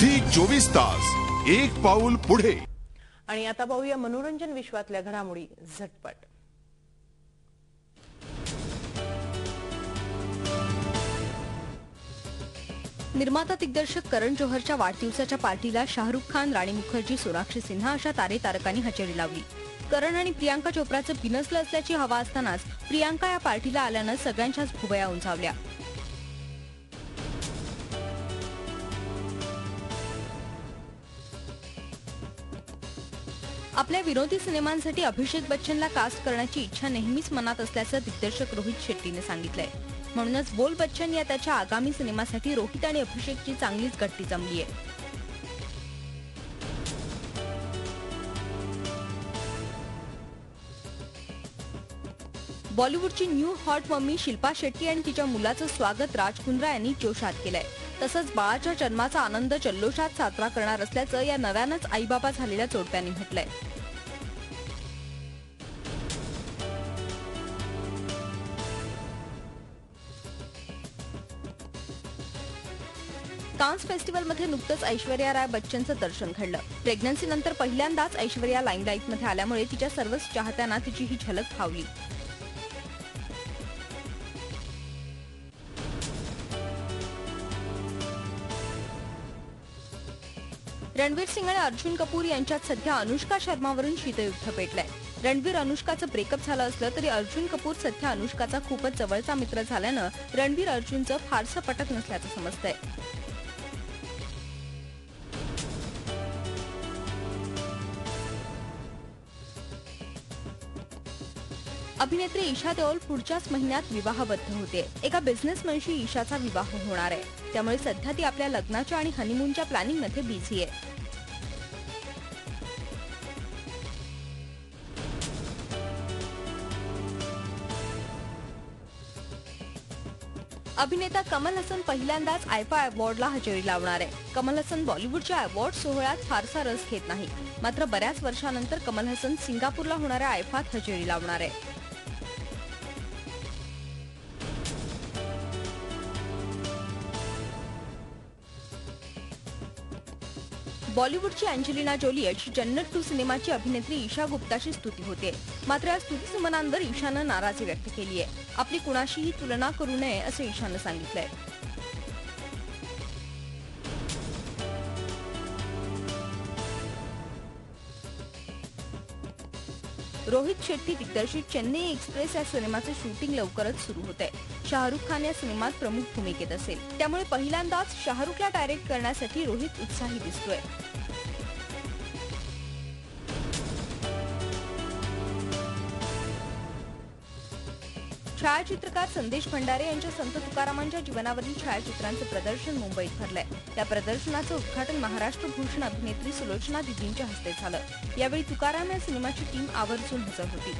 Zee 24 तास एक पाऊल पुढे। आणि आता पाहूया मनोरंजन विश्वातल्या घडामोडी झटपट। निर्माता दिग्दर्शक करण जोहरच्या वाढदिवसाच्या पार्टीला शाहरुख खान, राणी मुखर्जी, सोनाक्षी सिन्हा अशा तारकांनी हजेरी लावली। करण आणि प्रियांका चोप्राचं बिनसलं असल्याची हवा असतानाच प्रियांका या पार्टीला आल्यानं सगळ्यांच्याच भुवया उंचावल्या। आपल्या विनोदी सिनेमांसाठी अभिषेक बच्चनला कास्ट करण्याची इच्छा नेहमीच मनात असल्याचं दिग्दर्शक रोहित शेट्टीने सांगितलंय। म्हणूनच बोल बच्चन या त्याच्या आगामी सिनेमासाठी रोहित आणि अभिषेकची चांगलीच गट्टी जमली आहे। बॉलिवूडची new hot mummy Shilpa Shetty आणि तिच्या मुलाचं स्वागत राज कुंद्रा यांनी जोशात केलंय। तसंच बाळाच्या जन्माचा आनंद जल्लोषात साजरा करणार असल्याचं या नव्यानंच आईबाबा झालेल्या जोडप्याने म्हटलंय। कान्स फेस्टिवलमध्ये नुकतंच ऐश्वर्या राय बच्चनचं दर्शन घडलं। प्रेग्नन्सीनंतर पहिल्यांदाच ऐश्वर्या लाईमलाईटमध्ये आल्यामुळे तिच्या सर्वच चाहत्यांना तिची ही झलक भावली। रणवीर सिंग आणि अर्जुन कपूर यांच्यात सध्या अनुष्का शर्मावरून शीतयुद्ध पेटलंय। रणवीर अनुष्काचं ब्रेकअप झालं असलं तरी अर्जुन कपूर सध्या अनुष्काचा खूपच जवळचा मित्र झाल्यानं रणवीर अर्जुनचं फारसं पटत नसल्याचं समजतंय। अभिनेत्री ईशा देओल पुढच्याच महिन्यात विवाहबद्ध होते। एका बिझनेसमॅनशी ईशाचा विवाह होणार आहे, त्यामुळे सध्या ती आपल्या लग्नाच्या आणि हनीमूनच्या प्लॅनिंगमध्ये बिझी आहे। अभिनेता कमल हसन पहिल्यांदाच आयफा अवॉर्डला हजेरी लावणार आहे। कमल हसन बॉलिवूडच्या अवॉर्ड सोहळ्यात फारसा रस घेत नाही, मात्र बऱ्याच वर्षांनंतर कमल हसन सिंगापूरला होणाऱ्या आयफात हजेरी लावणार आहे। बॉलिवूडची अँजेलिना जोली याची जन्नत 2 सिनेमाची अभिनेत्री ईशा गुप्ताशी स्तुती होते, मात्र या स्तुतीसुमनांवर ईशानं नाराजी व्यक्त केली आहे। आपली कुणाशीही तुलना करू नये असं ईशानं सांगितलंय। रोहित शेट्टी दिग्दर्शित चेन्नई एक्सप्रेस या सिनेमाचं शूटिंग लवकरच सुरू होतंय। शाहरुख खान या सिनेमात प्रमुख भूमिकेत असेल, त्यामुळे पहिल्यांदाच शाहरुखला डायरेक्ट करण्यासाठी रोहित उत्साही दिसतोय। छायाचित्रकार संदेश भंडारे यांच्या संत तुकारामांच्या जीवनावरील छायाचित्रांचं प्रदर्शन मुंबईत भरलंय। या प्रदर्शनाचं उद्घाटन महाराष्ट्र भूषण अभिनेत्री सुलोचना दिदींच्या हस्ते झालं। यावेळी तुकाराम या सिनेमाची टीम आवर्जून हजर होती।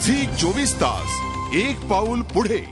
झी 24 तास एक पाऊल पुढे।